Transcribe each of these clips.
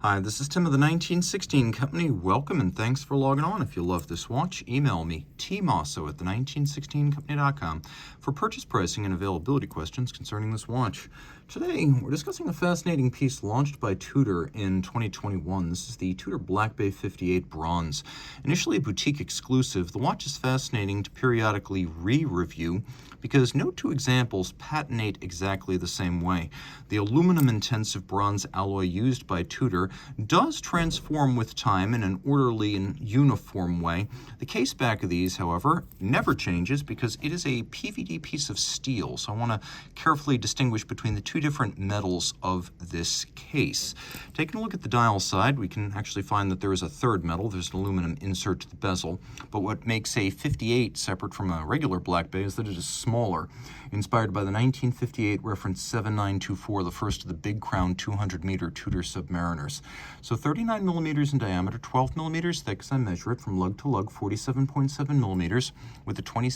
Hi, this is Tim of the 1916 Company. Welcome and thanks for logging on. If you love this watch, email me, Team Mosso at the1916company.com for purchase pricing and availability questions concerning this watch. Today, we're discussing a fascinating piece launched by Tudor in 2021. This is the Tudor Black Bay 58 Bronze. Initially a boutique exclusive, the watch is fascinating to periodically re-review because no two examples patinate exactly the same way. The aluminum-intensive bronze alloy used by Tudor does transform with time in an orderly and uniform way. The case back of these, however, never changes because it is a PVD piece of steel. So I want to carefully distinguish between the two different metals of this case. Taking a look at the dial side, we can actually find that there is a third metal. There's an aluminum insert to the bezel. But what makes a 58 separate from a regular Black Bay is that it is smaller. Inspired by the 1958 reference 7924, the first of the Big Crown 200-meter Tudor Submariners. So 39 millimeters in diameter, 12 millimeters thick as I measure it from lug to lug, 47.7 millimeters, with a 20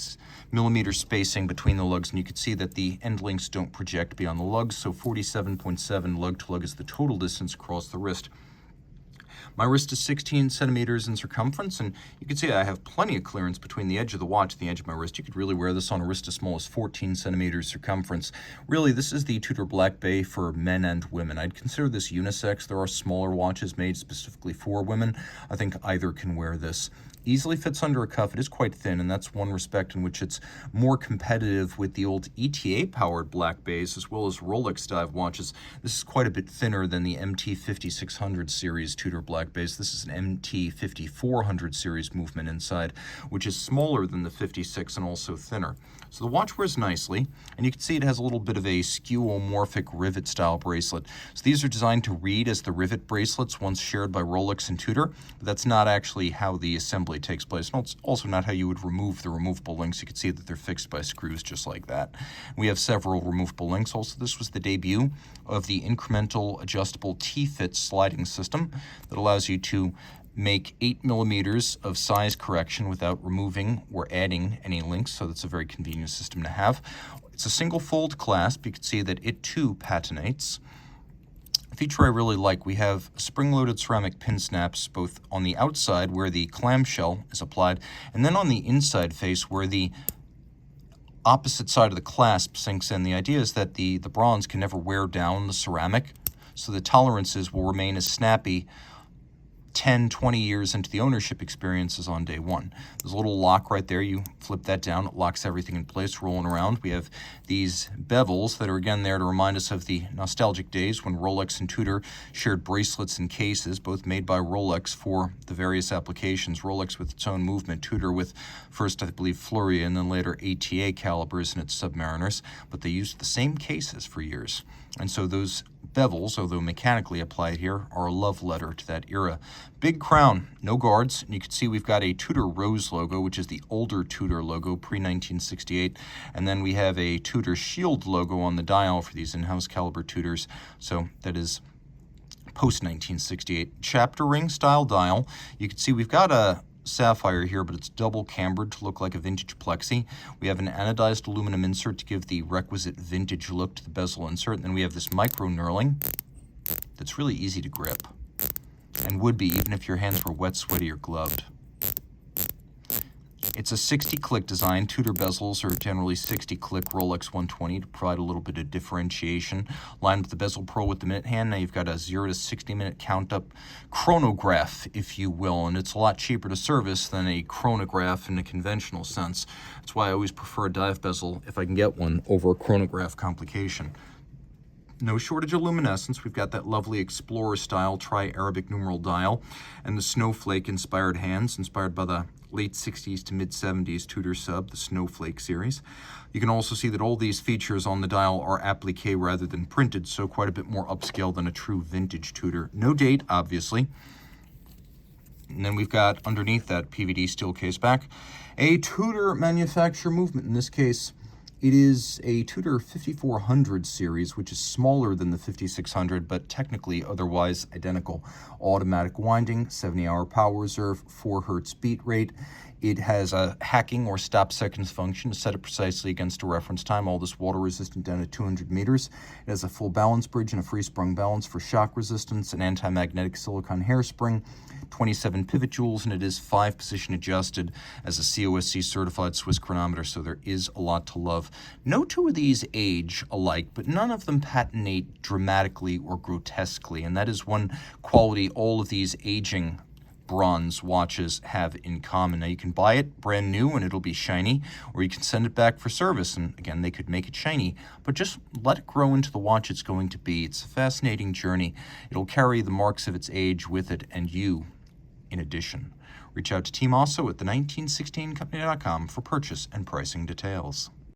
millimeter spacing between the lugs. And you can see that the end links don't project beyond the lugs, so 47.7 lug to lug is the total distance across the wrist. My wrist is 16 centimeters in circumference, and you can see I have plenty of clearance between the edge of the watch and the edge of my wrist. You could really wear this on a wrist as small as 14 centimeters circumference. Really, this is the Tudor Black Bay for men and women. I'd consider this unisex. There are smaller watches made specifically for women. I think either can wear this. Easily fits under a cuff. It is quite thin, and that's one respect in which it's more competitive with the old ETA-powered Black Bays as well as Rolex dive watches. This is quite a bit thinner than the MT 5600 series Tudor Black Bays. This is an MT 5400 series movement inside, which is smaller than the 56 and also thinner. So the watch wears nicely, and you can see it has a little bit of a skeuomorphic rivet-style bracelet. So these are designed to read as the rivet bracelets once shared by Rolex and Tudor, but that's not actually how the assembly takes place. And it's also not how you would remove the removable links. You can see that they're fixed by screws just like that. We have several removable links. Also, this was the debut of the incremental adjustable T-fit sliding system that allows you to make 8 millimeters of size correction without removing or adding any links, so that's a very convenient system to have. It's a single fold clasp. You can see that it too patinates. A feature I really like, we have spring-loaded ceramic pin snaps both on the outside where the clamshell is applied, and then on the inside face where the opposite side of the clasp sinks in. The idea is that the bronze can never wear down the ceramic, so the tolerances will remain as snappy 10, 20 years into the ownership experiences on day one. There's a little lock right there. You flip that down, it locks everything in place, rolling around. We have these bevels that are again there to remind us of the nostalgic days when Rolex and Tudor shared bracelets and cases, both made by Rolex for the various applications. Rolex with its own movement, Tudor with first, I believe, Fleury and then later ATA calibers in its Submariners, but they used the same cases for years. And so those bevels, although mechanically applied here, are a love letter to that era. Big crown, no guards, and you can see we've got a Tudor Rose logo, which is the older Tudor logo, pre-1968, and then we have a Tudor Shield logo on the dial for these in-house caliber Tudors, so that is post-1968. Chapter ring style dial. You can see we've got a sapphire here, but it's double cambered to look like a vintage plexi. We have an anodized aluminum insert to give the requisite vintage look to the bezel insert, and then we have this micro knurling that's really easy to grip and would be even if your hands were wet, sweaty, or gloved. It's a 60-click design. Tudor bezels are generally 60-click Rolex 120 to provide a little bit of differentiation. Lined with the bezel pearl with the minute hand, now you've got a 0 to 60-minute count-up chronograph, if you will, and it's a lot cheaper to service than a chronograph in a conventional sense. That's why I always prefer a dive bezel, if I can get one, over a chronograph complication. No shortage of luminescence. We've got that lovely Explorer-style tri-Arabic numeral dial and the snowflake-inspired hands, inspired by the late 60s to mid-70s Tudor sub, the Snowflake series. You can also see that all these features on the dial are applique rather than printed, so quite a bit more upscale than a true vintage Tudor. No date, obviously. And then we've got underneath that PVD steel case back a Tudor manufacturer movement, in this case It is a Tudor 5400 series, which is smaller than the 5600, but technically otherwise identical. Automatic winding, 70-hour power reserve, 4 Hz beat rate. It has a hacking or stop seconds function to set it precisely against a reference time. All this water resistant down to 200 meters. It has a full balance bridge and a free sprung balance for shock resistance, an anti-magnetic silicone hairspring, 27 pivot joules, and it is 5-position adjusted as a COSC certified Swiss chronometer, so there is a lot to love. No two of these age alike, but none of them patinate dramatically or grotesquely, and that is one quality all of these aging bronze watches have in common. Now, you can buy it brand new and it'll be shiny, or you can send it back for service, and again, they could make it shiny, but just let it grow into the watch it's going to be. It's a fascinating journey. It'll carry the marks of its age with it, and you in addition. Reach out to Team Mosso at the 1916company.com for purchase and pricing details.